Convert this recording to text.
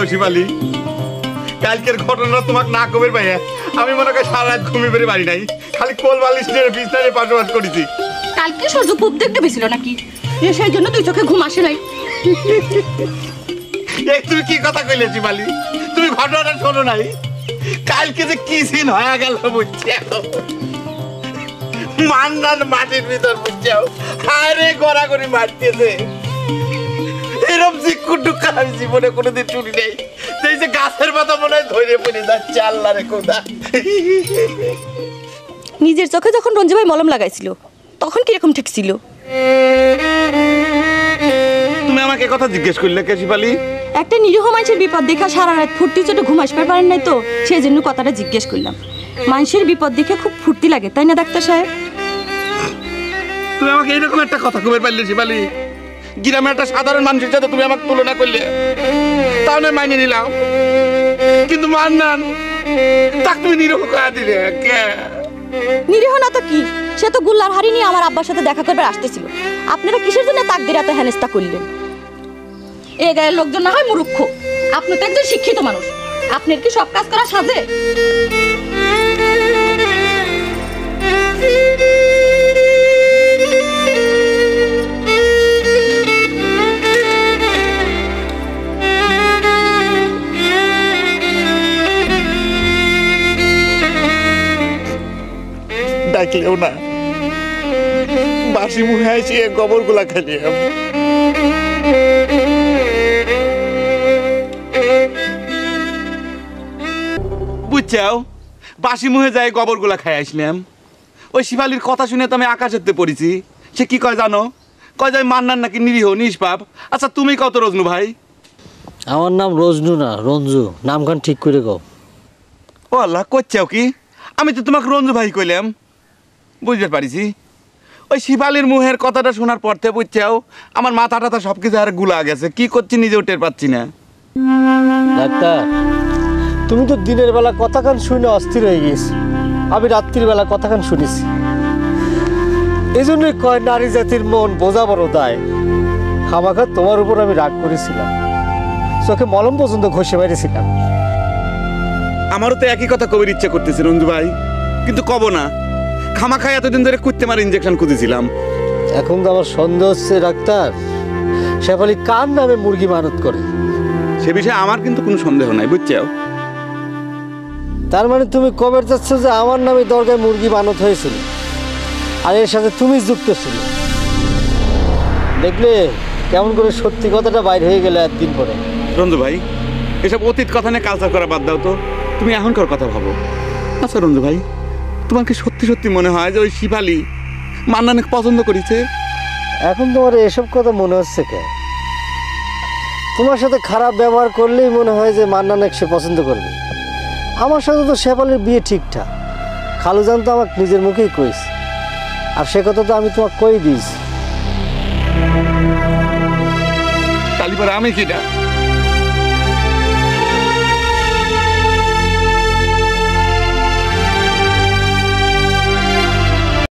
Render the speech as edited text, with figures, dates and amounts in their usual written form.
বুঝছো শিবালি, কালকের ঘটনা তোমাকে না কবে ভাইয়া আমি মনে করি সারা রাত ঘুমিয়ে বেরিয়ে বাড়ি নাই, খালি কোল বালিশ নিয়ে বিছানায় পাশাপাশ করেছি। কালকে সূর্য খুব দেখতে পেয়েছিল নাকি, সেই জন্য তুই চোখে ঘুম আসে নাই। তুমি কি কথা কইলে শিবালি, তুমি ঘটনাটা শোনো নাই? কালকে যে কি সিন হয়ে গেল বুঝছো, মান্নান মাটির ভিতর বুঝছো হারে গড়াগড়ি মারতেছে, এরকম চিকুটুকা আমি জীবনে কোনোদিন শুনি নাই। এই যে গাছের পাতা মনে হয় ধরে পড়ে যাচ্ছে, আল্লাহ রে কোথা। নিজের চোখে যখন রঞ্জু ভাই মলম লাগাইছিল তখন কিরকম ঠিক ছিল? তুমি আমাকে কথা জিজ্ঞেস করলে কে শিবালি? একটা নিরীহ মানুষের বিপদ দেখা সারা রাত ফুর্তি চোটে ঘুম আসতে পারেন নাই তো, সেই জন্য কথাটা জিজ্ঞেস করলাম। মানুষের বিপদ দেখে খুব ফুর্তি লাগে তাই না ডাক্তার সাহেব? তুমি আমাকে এরকম একটা কথা কবে পারলে শিবালি? গ্রামের একটা সাধারণ মানুষের সাথে তুমি আমাকে তুলনা করলে, তাহলে মাইনে নিলাম, কিন্তু মান্নান তাকে তুমি নিরীহ করে দিলে। নিরীহ না তো কি, সে তো গুল্লার হাড়ি নিয়ে আমার আব্বার সাথে দেখা করবার আসতেছিল। আপনারা কিসের জন্য তাকদের এত হেনস্থা করলেন? এ গায়ের লোকজন না হয় মূর্খ, আপনি তো একজন শিক্ষিত মানুষ, আপনার কি সব কাজ করা সাজে? ডাকলেও না, বাসি মুখে আসি গোবর গুলা খালি। বুঝছাও, বাসি মুখে যাই গোবর গুলা খাই আসলাম। ওই শিবালির কথা শুনে তো আমি আকাশেতে পড়েছি। সে কি কয় জানো? কয় যায় মান্নান নাকি নিরীহ নিষ্পাপ। আচ্ছা তুমি কত রজনু ভাই? আমার নাম রজনু না, রঞ্জু। নামখান ঠিক করে কও। ও আল্লাহ, করছাও কি? আমি তো তোমাকে রঞ্জু ভাই কইলাম, বুঝতে পারিছি। ওই শিবালির মুহের কথাটা শোনার পর থেকে বুঝছাও আমার মাথা টাথা সব কিছু আর গুলা গেছে, কি করছি নিজেও টের পাচ্ছি না। ডাক্তার, তুমি তো দিনের বেলা কথাখান শুনে অস্থির হয়ে গেছি, আমি রাত্রির বেলা কথাখান শুনেছি। এই জন্যই কয় নারী জাতির মন বোঝা বড় দায়। খামাখা তোমার উপর আমি রাগ করেছিলাম, চোখে মলম পর্যন্ত ঘষে মেরেছিলাম। আমারও তো একই কথা কবির ইচ্ছা করতেছে রঞ্জু ভাই, কিন্তু কব না। খামাখাই এতদিন ধরে কুত্তে মার ইঞ্জেকশন খুঁজেছিলাম। এখন তো আমার সন্দেহ হচ্ছে ডাক্তার, শেফালি কার নামে মুরগি মানত করে। সে বিষয়ে আমার কিন্তু কোনো সন্দেহ নাই, বুঝছাও। তার মানে তুমি কবে চাচ্ছ যে আমার নামে দরগায় মুরগি মানত হয়েছিল, আর এর সাথে তুমি যুক্ত ছিল। দেখলে কেমন করে সত্যি কথাটা বাইর হয়ে গেল একদিন পরে। রঞ্জু ভাই, এসব অতীত কথা নিয়ে কালচার করা বাদ দাও তো, তুমি এখনকার কথা ভাবো। আচ্ছা রঞ্জু ভাই, তোমার কি সত্যি সত্যি মনে হয় যে ওই শিবালি মান্নানকে পছন্দ করেছে? এখন তোমার এসব কথা মনে হচ্ছে কে? তোমার সাথে খারাপ ব্যবহার করলেই মনে হয় যে মান্নানকে সে পছন্দ করবে। আমার সাথে তো শেফালির বিয়ে ঠিকঠাক, খালুজান তো আমাকে নিজের মুখেই কইছে, আর সে কথা তো আমি তোমাকে কই দিয়েছি। তালিবার আমি কিনা